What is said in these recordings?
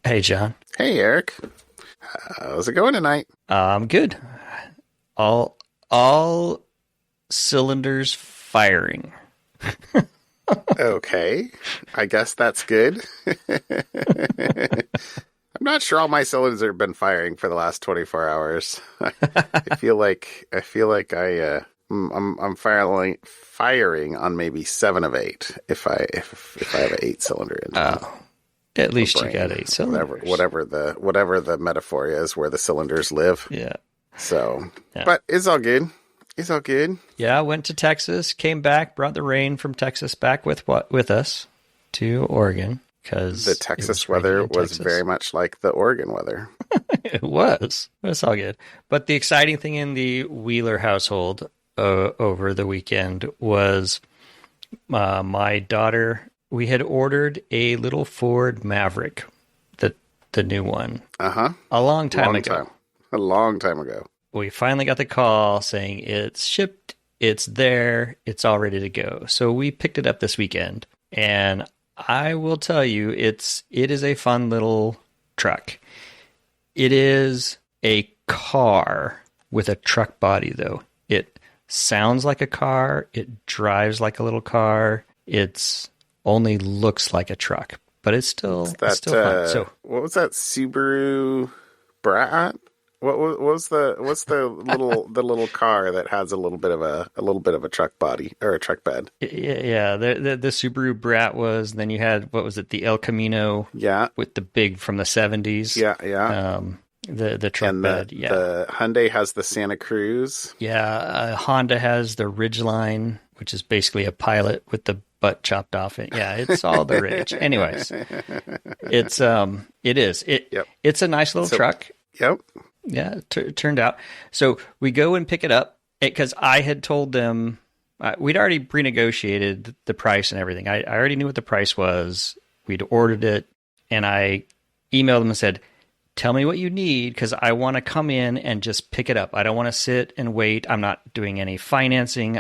Hey, John. Hey, Eric. How's it going tonight? I'm good. All cylinders firing. Okay, I guess that's good. I'm not sure all my cylinders have been firing for the last 24 hours. I feel like I'm firing on maybe 7 of 8 if I have an 8-cylinder engine. Oh, at least you got 8 cylinders. Whatever the metaphor is, where the cylinders live. Yeah. So, Yeah. But it's all good. It's all good. Yeah, I went to Texas, came back, brought the rain from Texas back with us to Oregon because the Texas weather was very much like the Oregon weather. It was. It's all good. But the exciting thing in the Wheeler household over the weekend was my daughter. We had ordered a little Ford Maverick, the new one, a long time ago. A long time ago. We finally got the call saying it's shipped, it's there, it's all ready to go. So we picked it up this weekend, and I will tell you, it is a fun little truck. It is a car with a truck body, though. It sounds like a car, it drives like a little car, it's only looks like a truck, but it's still fun. So what was that Subaru Brat? What's the little car that has a little bit of a truck body or a truck bed? Yeah. The Subaru Brat was. Then you had, what was it? The El Camino. Yeah. With the big from the 70s. Yeah. The truck and bed. Yeah. The Hyundai has the Santa Cruz. Yeah. Honda has the Ridgeline, which is basically a Pilot with the butt chopped off it. Yeah. It's all the rage. Anyways, it's it's a nice little truck. Yep. Yeah, it turned out. So we go and pick it up because I had told them we'd already pre-negotiated the price and everything. I already knew what the price was. We'd ordered it, and I emailed them and said, "Tell me what you need because I want to come in and just pick it up. I don't want to sit and wait. I'm not doing any financing.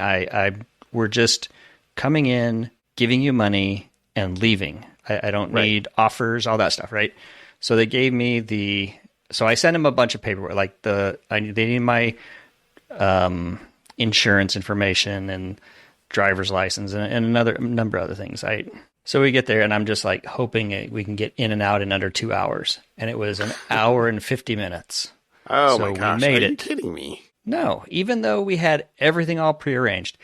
We're just coming in, giving you money, and leaving. I don't need offers, all that stuff, right?" So they gave me So I sent them a bunch of paperwork, like they need my insurance information and driver's license and another number of other things. So we get there, and I'm just like hoping we can get in and out in under 2 hours, and it was an hour and 50 minutes. Oh my gosh! Are you kidding me? No, even though we had everything all prearranged,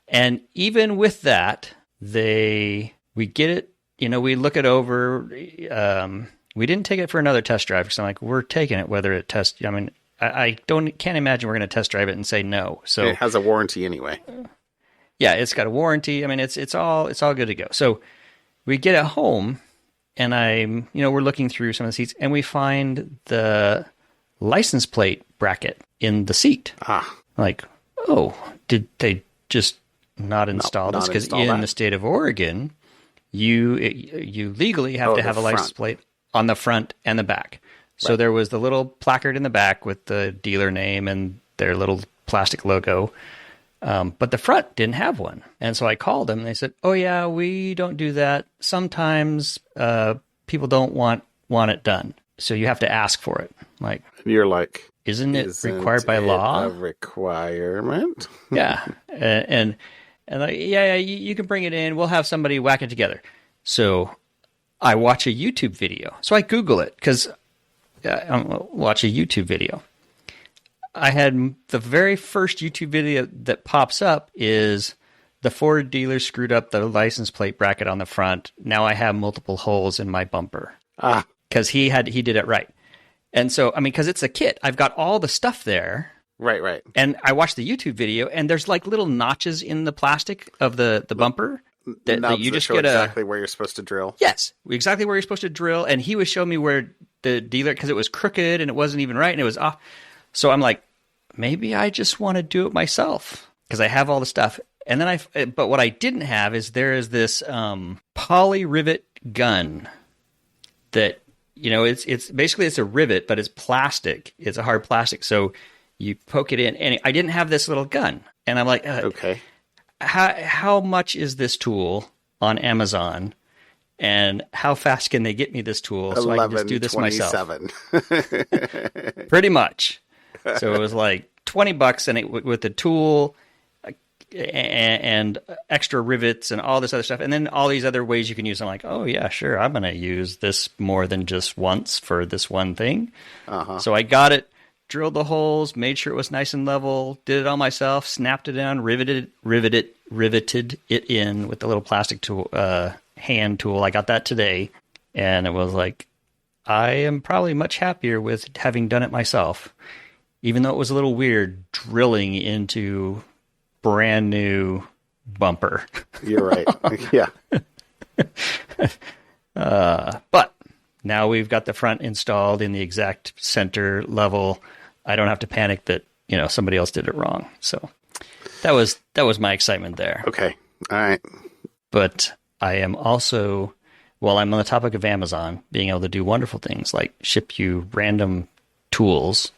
and even with that, we get it. We look it over. We didn't take it for another test drive because I'm like, we're taking it whether it tests. I mean, I can't imagine we're going to test drive it and say no. So it has a warranty anyway. Yeah, it's got a warranty. I mean, it's all good to go. So we get it home, and we're looking through some of the seats, and we find the license plate bracket in the seat. Like, oh, did they just not install this? Because in the state of Oregon, you legally have to have a license plate on the front and the back. So there was the little placard in the back with the dealer name and their little plastic logo. But the front didn't have one. And so I called them and they said, "Oh yeah, we don't do that. Sometimes people don't want it done. So you have to ask for it." Like, you're like, isn't it required by law? A requirement? Yeah. And like, yeah, you can bring it in. We'll have somebody whack it together. So I watch a YouTube video. So I Google it because I watch a YouTube video. I had the very first YouTube video that pops up is the Ford dealer screwed up the license plate bracket on the front. Now I have multiple holes in my bumper. Because he did it right. And so, I mean, because it's a kit, I've got all the stuff there. Right. And I watched the YouTube video, and there's like little notches in the plastic of the bumper. That you just get exactly where you're supposed to drill. Yes, exactly where you're supposed to drill. And he was showing me where the dealer, because it was crooked and it wasn't even right and it was off. So I'm like, maybe I just want to do it myself because I have all the stuff. And then but what I didn't have is there is this poly rivet gun that, it's basically it's a rivet, but it's plastic. It's a hard plastic. So you poke it in, and I didn't have this little gun. And I'm like, okay. How much is this tool on Amazon? and how fast can they get me this tool so I can just do this myself? 11:27. Pretty much. So it was like $20 and with the tool and extra rivets and all this other stuff, and then all these other ways you can use. I'm like, oh yeah, sure, I'm going to use this more than just once for this one thing. So I got it, drilled the holes, made sure it was nice and level, did it all myself, snapped it down, riveted it in with the little plastic tool, hand tool. I got that today, and it was like, I am probably much happier with having done it myself, even though it was a little weird drilling into brand new bumper. You're right. Yeah. But now we've got the front installed in the exact center level. I don't have to panic that, somebody else did it wrong. So that was my excitement there. Okay. All right. But I am also, while I'm on the topic of Amazon being able to do wonderful things like ship you random tools,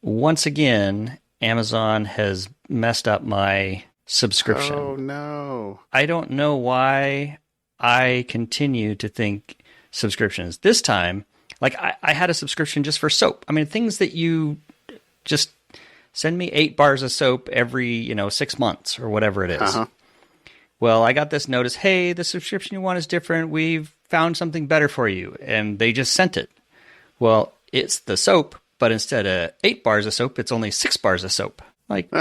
once again, Amazon has messed up my subscription. Oh, no. I don't know why I continue to think subscriptions. This time, like I had a subscription just for soap. I mean, things that you just send me 8 bars of soap every, 6 months or whatever it is. Well, I got this notice, hey, the subscription you want is different. We've found something better for you. And they just sent it. Well, it's the soap. But instead of 8 bars of soap, it's only 6 bars of soap. Like,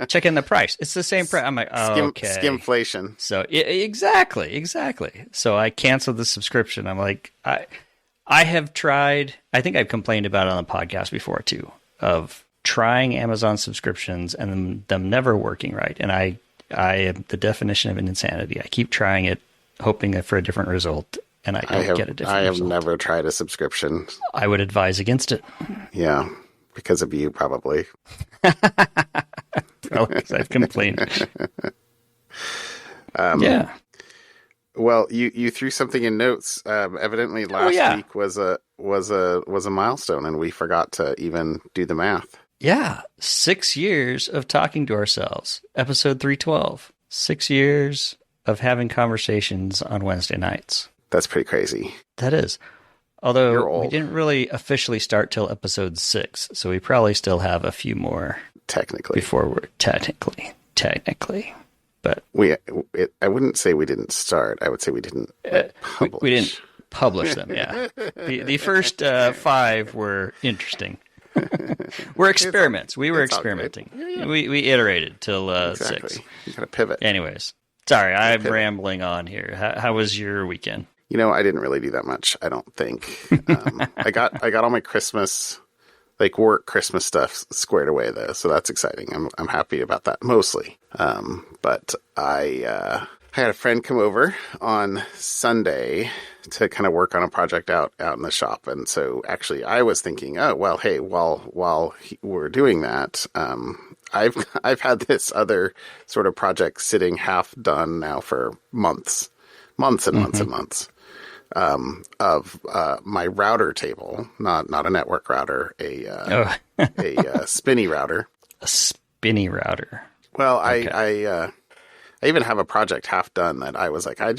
check in the price. It's the same price. I'm like, oh, okay. Skimflation. So, exactly. So I canceled the subscription. I'm like, I have tried, I think I've complained about it on the podcast before too, of trying Amazon subscriptions and them never working right. And I am the definition of an insanity. I keep trying it, hoping for a different result. And I don't get a different I have result. never tried a subscription. I would advise against it. Yeah, because of you, probably. Well, because I've complained. Yeah. Well, you threw something in notes. Evidently, last week was a milestone, and we forgot to even do the math. Yeah, 6 years of talking to ourselves. Episode 312. 6 years of having conversations on Wednesday nights. That's pretty crazy. That is. Although we didn't really officially start till episode 6, so we probably still have a few more. Technically. Before we're technically. But I wouldn't say we didn't start. I would say we didn't publish. We didn't publish them, yeah. The first 5 were interesting. We're experiments. We were experimenting. Yeah. We iterated till exactly. 6. You gotta pivot. Anyways. Sorry, I'm rambling on here. How was your weekend? I didn't really do that much, I don't think. I got all my Christmas, work Christmas stuff squared away, though, so that's exciting. I'm happy about that, mostly. But I had a friend come over on Sunday to kind of work on a project out in the shop. And so actually I was thinking, oh, well, hey, while we're doing that, I've had this other sort of project sitting half done now for months and months of my router table, not a network router, a Spinny router. A Spinny router. Well, okay. I even have a project half done that I was like, I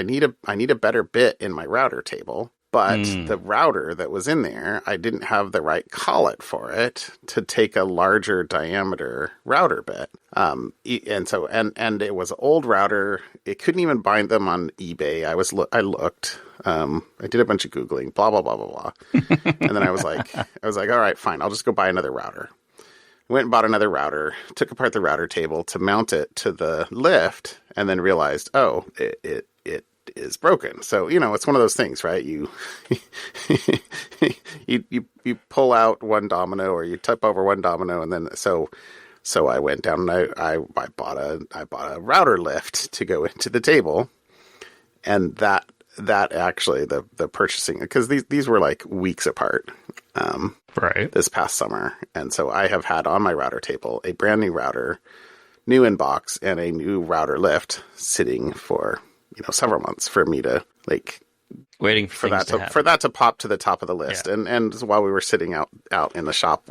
need a better bit in my router table. But the router that was in there, I didn't have the right collet for it to take a larger diameter router bit. And it was an old router. It couldn't even bind them on eBay. I looked. I did a bunch of Googling, blah, blah, blah, blah, blah. And then I was like, all right, fine. I'll just go buy another router. Went and bought another router, took apart the router table to mount it to the lift, and then realized, oh, it is broken. So, it's one of those things, right? You you pull out one domino or you tip over one domino, and then so I went down and I bought a router lift to go into the table, and that actually the purchasing, because these were like weeks apart. Right. This past summer. And so I have had on my router table a brand new router, new inbox, and a new router lift sitting for, several months for me to waiting for that to pop to the top of the list. Yeah. And while we were sitting out in the shop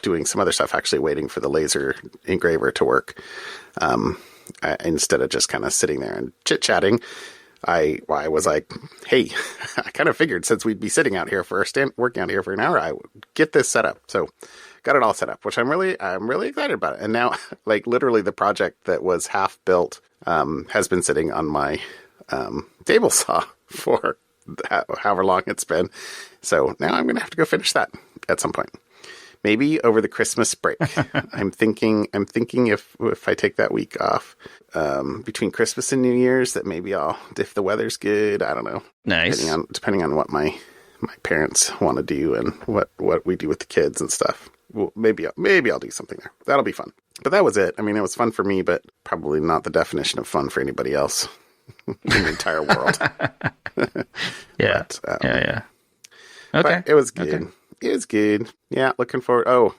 doing some other stuff, actually waiting for the laser engraver to work, instead of just kind of sitting there and chit-chatting, I was like, hey, I kind of figured since we'd be sitting out here working out here for an hour, I would get this set up. So got it all set up, which I'm really excited about it. And now, like literally the project that was half built, has been sitting on my, table saw for however long it's been. So now I'm going to have to go finish that at some point. Maybe over the Christmas break. I'm thinking if I take that week off, between Christmas and New Year's, that maybe if the weather's good, I don't know. Nice. Depending on what my parents want to do and what we do with the kids and stuff. Well, maybe I'll do something there. That'll be fun. But that was it. I mean, it was fun for me, but probably not the definition of fun for anybody else in the entire world. Yeah. Yeah. Okay. But it was good. Okay. It was good. Yeah, looking forward. Oh,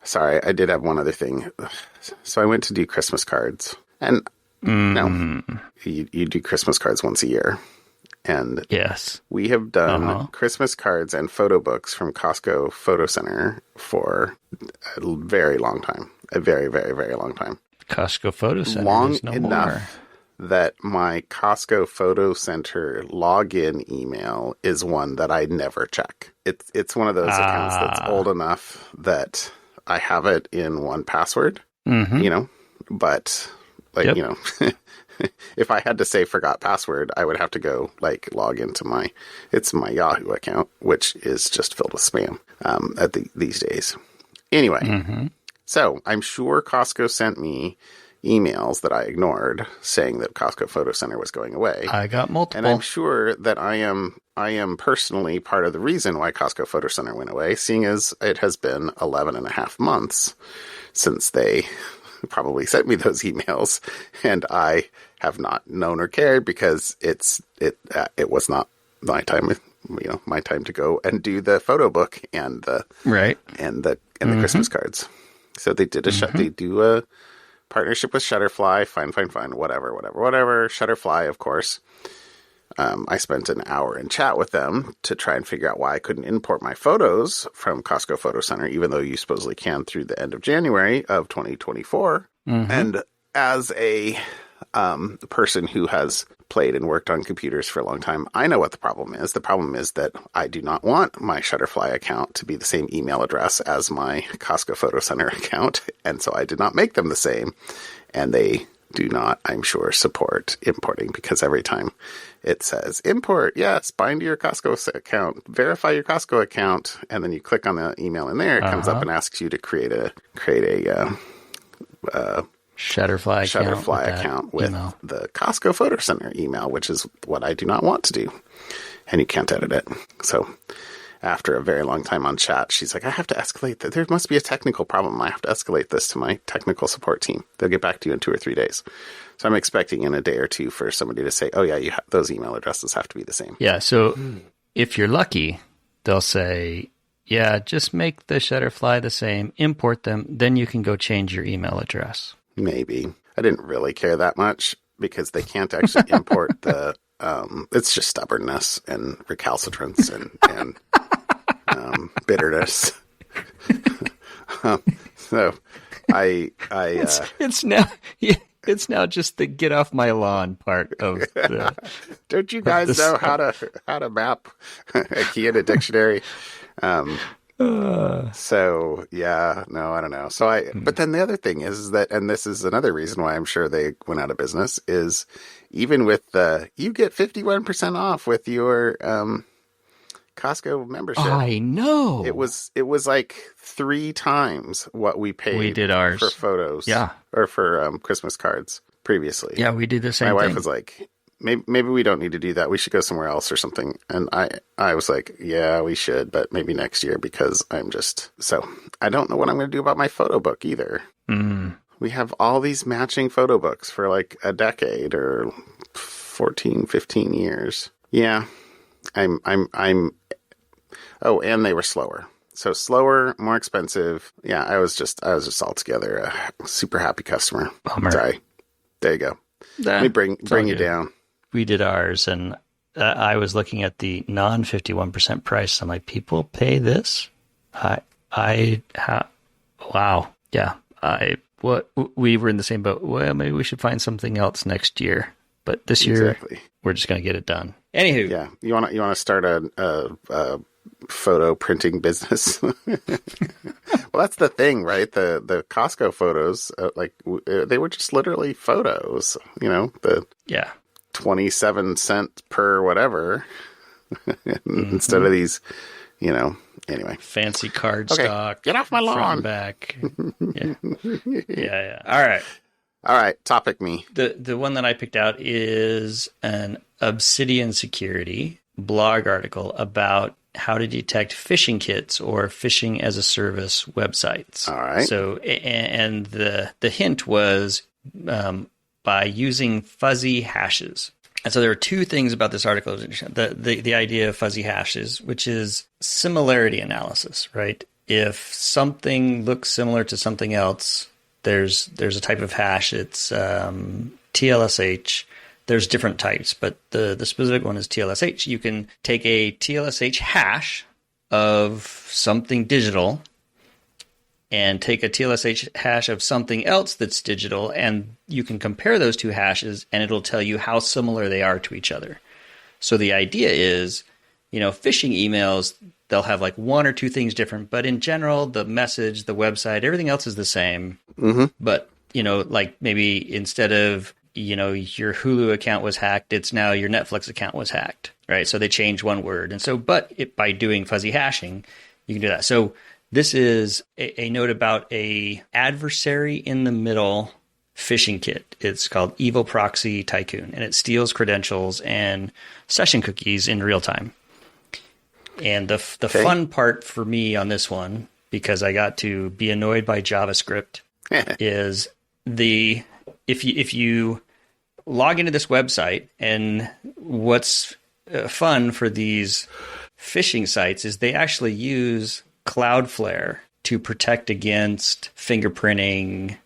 sorry. I did have one other thing. So I went to do Christmas cards. And no, you do Christmas cards once a year. And yes, we have done Christmas cards and photo books from Costco Photo Center for a very long time. A very, very, very long time. Costco Photo Center long is no enough more. That my Costco Photo Center login email is one that I never check. It's one of those accounts that's old enough that I have it in one password, but like, if I had to say forgot password, I would have to go like log into my Yahoo account, which is just filled with spam, these days. Anyway, so I'm sure Costco sent me emails that I ignored saying that Costco Photo Center was going away. I got multiple. And I'm sure that I am personally part of the reason why Costco Photo Center went away, seeing as it has been 11 and a half months since they probably sent me those emails, and I have not known or cared because it was not my time, my time to go and do the photo book and the the Christmas cards. So they did they do a partnership with Shutterfly. Fine. Whatever. Shutterfly, of course. I spent an hour in chat with them to try and figure out why I couldn't import my photos from Costco Photo Center, even though you supposedly can through the end of January of 2024. And as a person who has played and worked on computers for a long time, I know what the problem is. The problem is that I do not want my Shutterfly account to be the same email address as my Costco Photo Center account, and so I did not make them the same. And they do not, I'm sure, support importing, because every time it says import, yes, bind to your Costco account, verify your Costco account, and then you click on the email in there, it comes up and asks you to create a Shutterfly account with the Costco Photo Center email, which is what I do not want to do. And you can't edit it. So after a very long time on chat, she's like, I have to escalate that. There must be a technical problem. I have to escalate this to my technical support team. They'll get back to you in 2 or 3 days. So I'm expecting in a day or two for somebody to say, oh yeah, those email addresses have to be the same. Yeah. So if you're lucky, they'll say, yeah, just make the Shutterfly the same, import them, then you can go change your email address. Maybe. I didn't really care that much because they can't actually import the, it's just stubbornness and recalcitrance and bitterness. So it's now just the get off my lawn part of the, don't you guys know how to map a key in a dictionary? So yeah, no, I don't know. So but then the other thing is that, and this is another reason why I'm sure they went out of business, is even with you get 51% off with your, Costco membership. I know. It was like 3 times what we paid. We did ours for photos. Yeah. Or for, Christmas cards previously. Yeah. We did the same thing. My wife was like, maybe we don't need to do that. We should go somewhere else or something. And I was like, yeah, we should, but maybe next year, because so I don't know what I'm going to do about my photo book either. We have all these matching photo books for like a decade or 14, 15 years. Yeah. Oh, and they were slower. So slower, more expensive. Yeah. I was just altogether a super happy customer. Bummer. Sorry. There you go. Let me bring you down. We did ours, and I was looking at the non 51% price. I'm like, people pay this? Wow. Yeah. We were in the same boat. Well, maybe we should find something else next year But this year, Exactly. we're just going to get it done. Anywho. Yeah. You want to start a photo printing business? Well, that's the thing, right? The Costco photos, they were just literally photos, the 27 cent per whatever instead of these, anyway. Fancy cardstock. Get off my lawn. Front and back. Yeah. All right. Topic me. The one that I picked out is an Obsidian Security blog article about how to detect phishing kits or phishing as a service websites. All right. So, and the hint was by using fuzzy hashes. And so there are two things about this article. The idea of fuzzy hashes, which is similarity analysis, right? If something looks similar to something else, there's a type of hash. It's TLSH. There's different types, but the specific one is TLSH. You can take a TLSH hash of something digital and take a TLSH hash of something else that's digital, and you can compare those two hashes, and it'll tell you how similar they are to each other. So the idea is, phishing emails, they'll have like one or two things different, but in general, the message, the website, everything else is the same. Mm-hmm. But, like maybe instead of your Hulu account was hacked, it's now your Netflix account was hacked, right? So they changed one word. And so, by doing fuzzy hashing, you can do that. So this is a note about a adversary in the middle phishing kit. It's called Evil Proxy Tycoon, and it steals credentials and session cookies in real time. And the fun part for me on this one, because I got to be annoyed by JavaScript, is if you log into this website, and what's fun for these phishing sites is they actually use Cloudflare to protect against fingerprinting,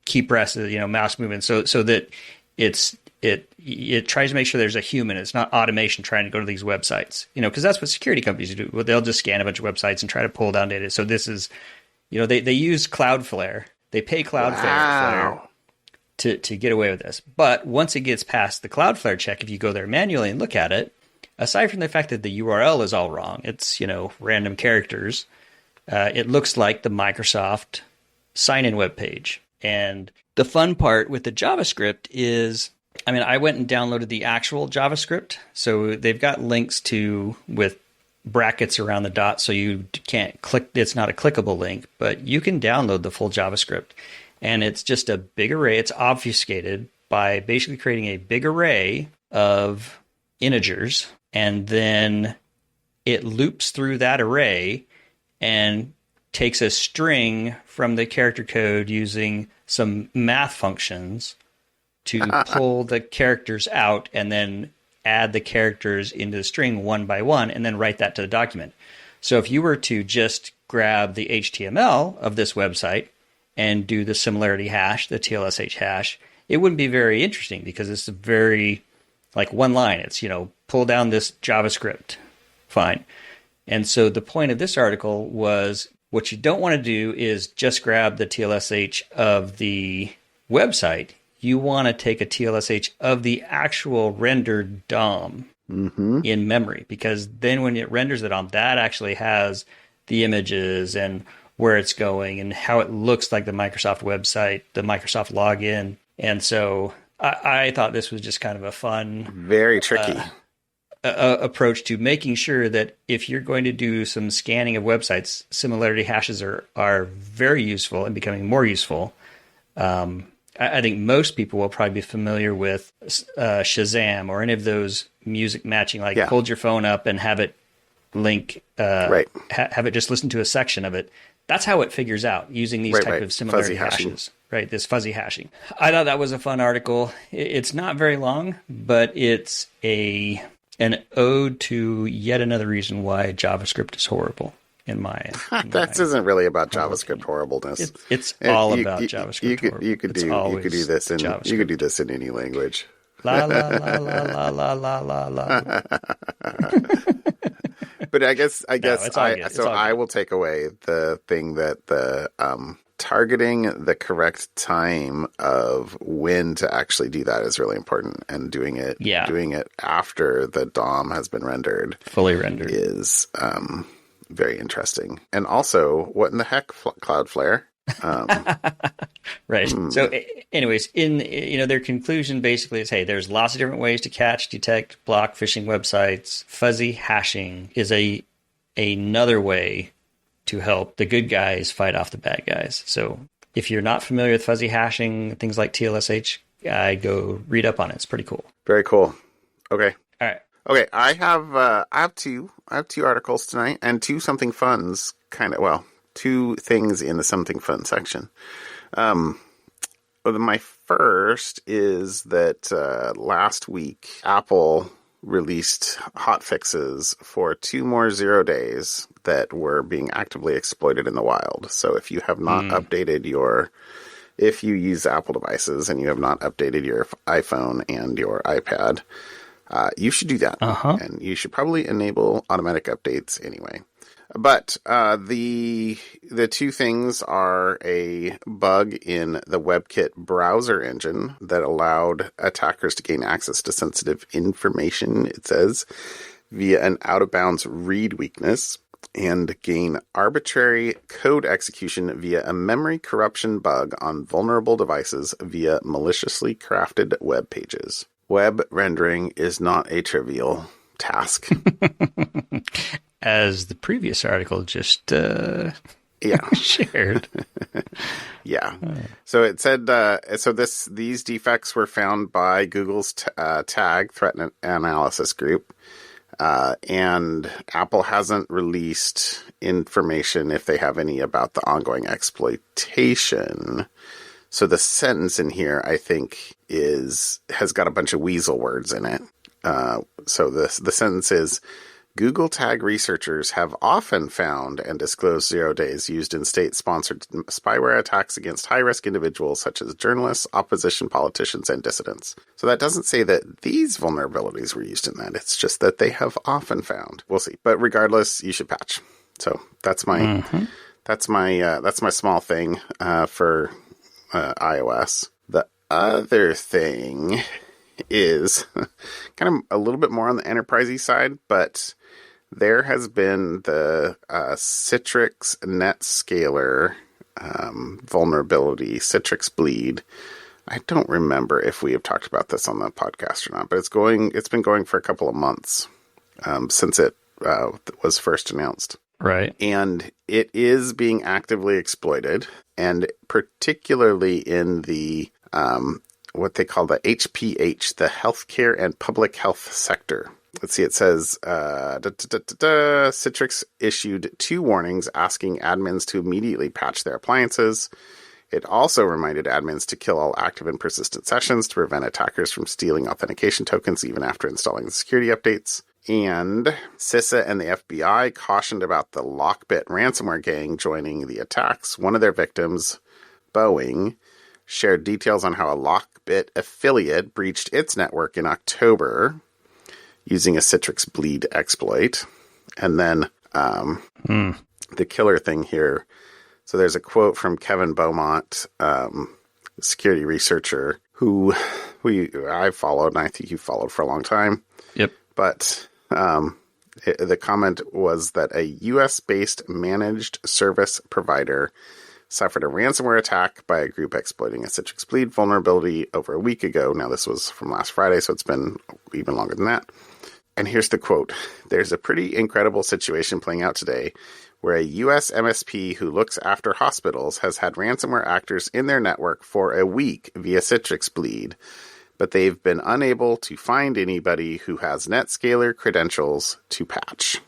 key presses, mouse movement, so that it tries to make sure there's a human. It's not automation trying to go to these websites, because that's what security companies do. They'll just scan a bunch of websites and try to pull down data. So this is, they use Cloudflare. They pay Cloudflare to get away with this. But once it gets past the Cloudflare check, if you go there manually and look at it, aside from the fact that the URL is all wrong, it's, random characters, it looks like the Microsoft sign-in web page. And the fun part with the JavaScript is, I went and downloaded the actual JavaScript. So they've got links with brackets around the dot, so you can't click. It's not a clickable link, but you can download the full JavaScript. And it's just a big array. It's obfuscated by basically creating a big array of integers, and then it loops through that array and takes a string from the character code using some math functions to pull the characters out and then add the characters into the string one by one and then write that to the document. So if you were to just grab the HTML of this website and do the similarity hash, the TLSH hash, it wouldn't be very interesting because it's very, like, one line. It's, pull down this JavaScript. Fine. And so the point of this article was, what you don't want to do is just grab the TLSH of the website. You want to take a TLSH of the actual rendered DOM in memory, because then when it renders the DOM, that actually has the images and where it's going and how it looks like the Microsoft website, the Microsoft login. And so I thought this was just kind of a fun, very tricky approach to making sure that if you're going to do some scanning of websites, similarity hashes are very useful and becoming more useful. I think most people will probably be familiar with Shazam or any of those music matching, hold your phone up and have it link, have it just listen to a section of it. That's how it figures out using these type of similarity hashes, right? This fuzzy hashing. I thought that was a fun article. It's not very long, but it's an ode to yet another reason why JavaScript is horrible. That isn't really about JavaScript horribleness. It's all about JavaScript. You could do this in any language. La la la la la la la la. But I guess I will take away the thing that targeting the correct time of when to actually do that is really important, and doing it after the DOM has been rendered, fully rendered, is very interesting. And also, what in the heck, Cloudflare? Right. So, anyways, in their conclusion basically is, hey, there's lots of different ways to catch, detect, block phishing websites. Fuzzy hashing is another way to help the good guys fight off the bad guys. So, if you're not familiar with fuzzy hashing, things like TLSH, go read up on it. It's pretty cool. Very cool. Okay. All right. Okay. I have two articles tonight, and two something funs. Two things in the something fun section. My first is that last week Apple released hotfixes for 2 more 0 days that were being actively exploited in the wild. So if you have not updated if you use Apple devices and you have not updated your iPhone and your iPad, you should do that. And you should probably enable automatic updates anyway. But the two things are a bug in the WebKit browser engine that allowed attackers to gain access to sensitive information, it says, via an out-of-bounds read weakness, and gain arbitrary code execution via a memory corruption bug on vulnerable devices via maliciously crafted web pages. Web rendering is not a trivial task. As the previous article just shared. Yeah. So it said, these defects were found by Google's TAG, Threat Analysis Group, and Apple hasn't released information, if they have any, about the ongoing exploitation. So the sentence in here, I think, has got a bunch of weasel words in it. So the sentence is, Google Tag researchers have often found and disclosed 0 days used in state-sponsored spyware attacks against high-risk individuals such as journalists, opposition politicians, and dissidents. So that doesn't say that these vulnerabilities were used in that. It's just that they have often found. We'll see. But regardless, you should patch. So that's my small thing for iOS. The other thing is kind of a little bit more on the enterprise-y side, but there has been the Citrix NetScaler vulnerability, Citrix Bleed. I don't remember if we have talked about this on the podcast or not, but it's been going for a couple of months since it was first announced. Right. And it is being actively exploited, and particularly in the what they call the HPH, the healthcare and public health sector. Let's see, it says, Citrix issued 2 warnings asking admins to immediately patch their appliances. It also reminded admins to kill all active and persistent sessions to prevent attackers from stealing authentication tokens even after installing the security updates. And CISA and the FBI cautioned about the Lockbit ransomware gang joining the attacks. One of their victims, Boeing, shared details on how a Lockbit affiliate breached its network in October using a Citrix Bleed exploit. And then the killer thing here, so there's a quote from Kevin Beaumont, security researcher, who I followed, and I think you followed for a long time. Yep. But the comment was that a U.S.-based managed service provider suffered a ransomware attack by a group exploiting a Citrix Bleed vulnerability over a week ago. Now, this was from last Friday, so it's been even longer than that. And here's the quote. There's a pretty incredible situation playing out today where a U.S. MSP who looks after hospitals has had ransomware actors in their network for a week via Citrix Bleed, but they've been unable to find anybody who has NetScaler credentials to patch.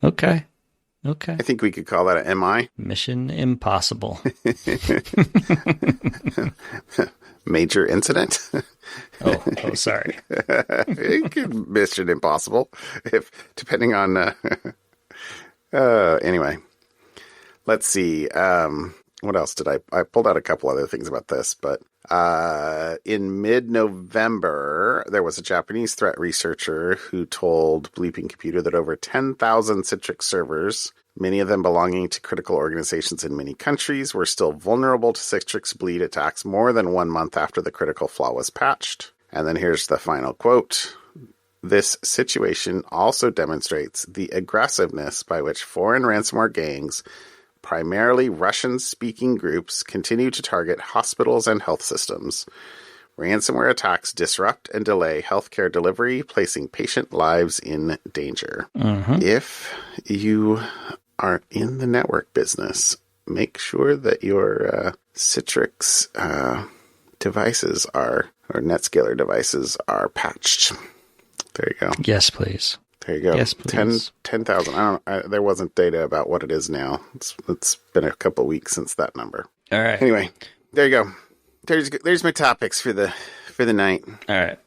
Okay. I think we could call that an MI. Mission impossible. Major incident. Oh, sorry. Mission impossible. Depending on. Anyway, let's see. What else did I pulled out a couple other things about this, but in mid-November, there was a Japanese threat researcher who told Bleeping Computer that over 10,000 Citrix servers, many of them belonging to critical organizations in many countries, were still vulnerable to Citrix Bleed attacks more than 1 month after the critical flaw was patched. And then here's the final quote. This situation also demonstrates the aggressiveness by which foreign ransomware gangs, primarily Russian-speaking groups, continue to target hospitals and health systems. Ransomware attacks disrupt and delay healthcare delivery, placing patient lives in danger. If you are in the network business, make sure that your Citrix devices or NetScaler devices are patched. There you go. Yes, please. There you go. Yes, please. 10,000. There wasn't data about what it is now. It's been a couple weeks since that number. All right. Anyway, there you go. There's my topics for the night. All right.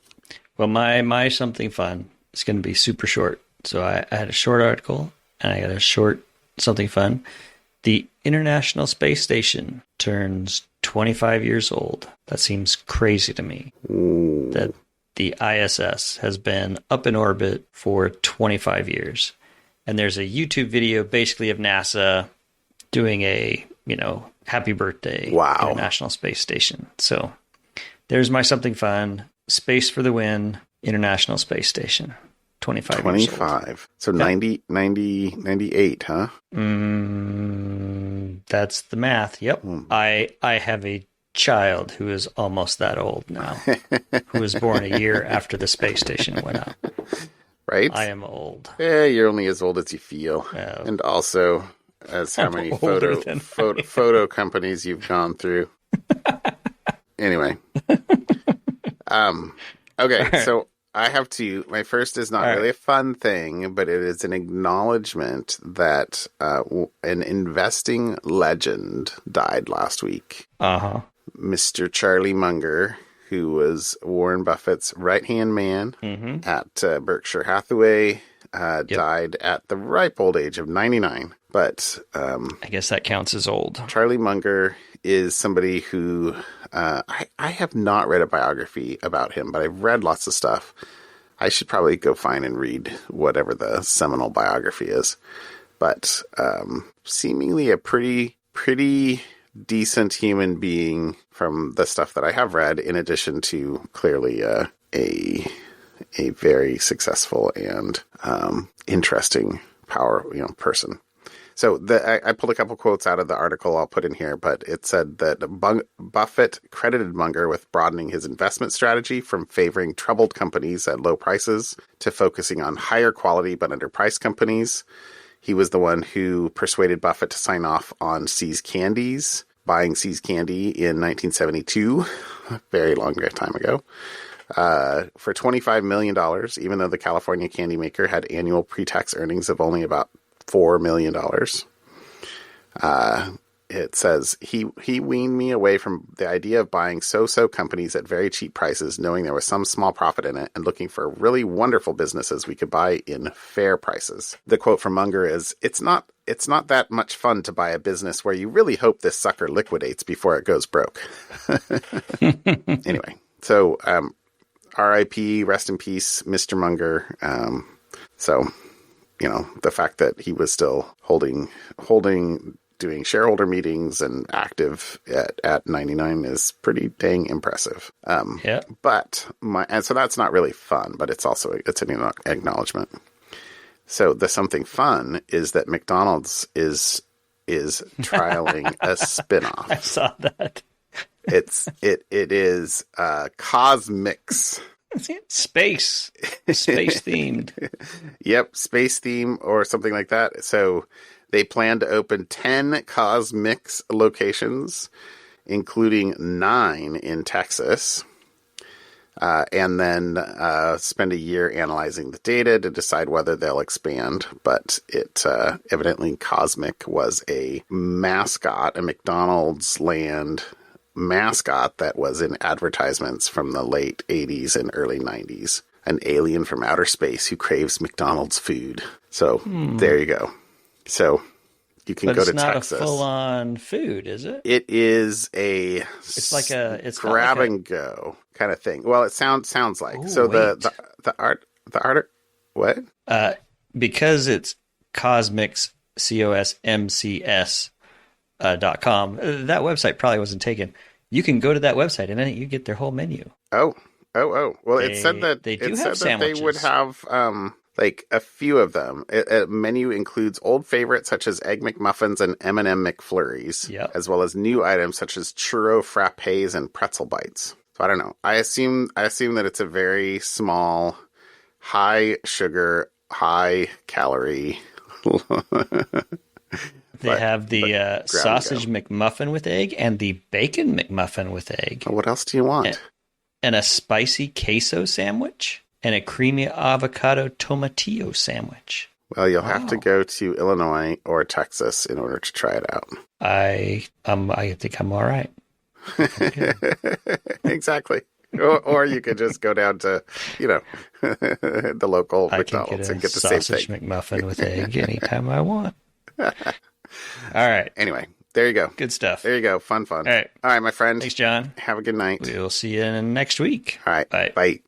Well, my something fun is going to be super short. So I had a short article and I got a short something fun. The International Space Station turns 25 years old. That seems crazy to me. Ooh. That the ISS has been up in orbit for 25 years. And there's a YouTube video basically of NASA doing a, happy birthday. Wow. International Space Station. So there's my something fun. Space for the win. International Space Station. 25 years old. 25. So 90, 98, huh? That's the math. Yep. I have a child who is almost that old now, who was born a year after the space station went up. Right? I am old. Yeah, you're only as old as you feel. And also as how many photo companies you've gone through. Anyway. Okay, so I have two. My first is not really a fun thing, but it is an acknowledgement that an investing legend died last week. Mr. Charlie Munger, who was Warren Buffett's right-hand man at Berkshire Hathaway, died at the ripe old age of 99. But I guess that counts as old. Charlie Munger is somebody who I have not read a biography about him, but I've read lots of stuff. I should probably go find and read whatever the seminal biography is. But seemingly a pretty decent human being from the stuff that I have read, in addition to clearly a very successful and interesting person. So I pulled a couple quotes out of the article I'll put in here, but it said that Buffett credited Munger with broadening his investment strategy from favoring troubled companies at low prices to focusing on higher quality but underpriced companies. He was the one who persuaded Buffett to sign off on See's Candies, buying See's Candy in 1972, a very long time ago, for $25 million, even though the California candy maker had annual pre-tax earnings of only about $4 million. It says, he weaned me away from the idea of buying so-so companies at very cheap prices, knowing there was some small profit in it, and looking for really wonderful businesses we could buy in fair prices. The quote from Munger is, it's not that much fun to buy a business where you really hope this sucker liquidates before it goes broke. Anyway, so R.I.P., rest in peace, Mr. Munger. The fact that he was still doing shareholder meetings and active at 99 is pretty dang impressive. But so that's not really fun, but it's an acknowledgement. So the something fun is that McDonald's is trialing a spinoff. I saw that. It is CosMc. Space themed. Yep, space theme or something like that. So they plan to open 10 CosMc locations, including 9 in Texas, and then spend a year analyzing the data to decide whether they'll expand. But it evidently CosMc was a mascot, a McDonald's land mascot that was in advertisements from the late 80s and early 90s. An alien from outer space who craves McDonald's food. So there you go. So you can But go it's to not Texas. a full-on food, is it? It is a It's grab not like and go kind of thing. Well, it sounds like. Ooh, So wait. the art what? Because it's CosMc's COSMCS .com. That website probably wasn't taken. You can go to that website and then you get their whole menu. Oh. Well, it said They do it have said that they would sandwiches. have like a few of them. A menu includes old favorites such as Egg McMuffins and M&M McFlurries, Yep. as well as new items such as churro frappes and pretzel bites. So I don't know. I assume that it's a very small, high sugar, high calorie. They have the grab and sausage go. McMuffin with egg and the bacon McMuffin with egg, What else do you want? and a spicy queso sandwich, and a creamy avocado tomatillo sandwich. Well, you'll have to Wow. go to Illinois or Texas in order to try it out. I think I'm all right. Exactly. Or you could just go down to, the local I can get McDonald's a and get the same sausage thing. McMuffin with egg anytime I want. All right. Anyway, there you go. Good stuff. There you go. Fun. All right. All right, my friend. Thanks, John. Have a good night. We'll see you next week. All right. Bye. Bye.